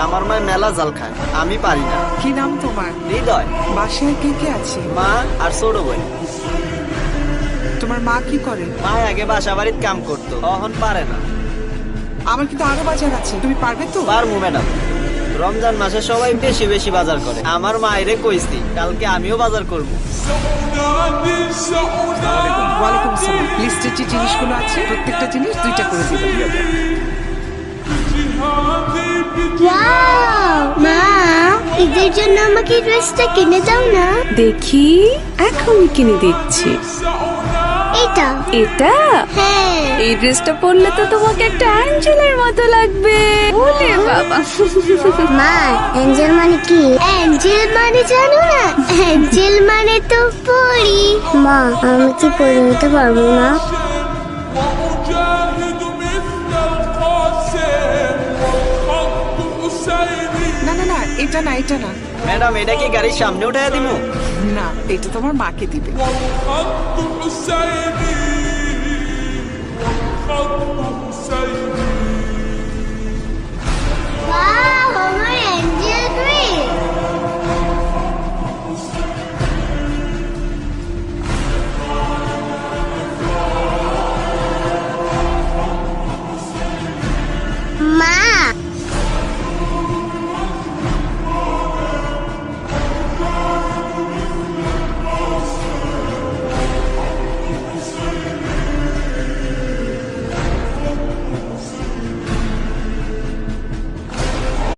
আমার মা মেলা জাল খায়, আমি পারি না। কি নাম তোমার? হৃদয়। বাসায় কে কে আছে? মা আর ছোট বোন। তোমার মা কি করে? মা আগে বাসা বাড়ির কাম করতো, এখন পারে না। আমার কিন্তু আরো বাজার আছে, তুমি পারবে তো? পারবো ম্যাডাম। রমজান মাসে সবাই বেশি বেশি বাজার করে, আমার মায়েরে কইছি কালকে আমিও বাজার করব। ওয়ালাইকুম আসসালাম। লিস্টে যে জিনিসগুলো আছে প্রত্যেকটা জিনিস 2টা করে দিবেন। ওয়াও মা, ঈদের জন্য আমাকে ড্রেসটা কিনে দাও না। দেখি, এখনই কিনে দিচ্ছি। এটা এটা? হ্যাঁ। এই ড্রেসটা পরলে তো তোমাকে একটা অ্যাঞ্জেলের মতো লাগবে। ওরে বাবা। মা, অ্যাঞ্জেল মানে কি? অ্যাঞ্জেল মানে জানো না? অ্যাঞ্জেল মানে তো পরি। মা, আমি কি পরি হতে পারবো না? না না না, এটা না, এটা না। ম্যাডাম এটা কি গাড়ির সামনে উঠাইয়া দিমু? না, এটা তোমার মাকে দিবে।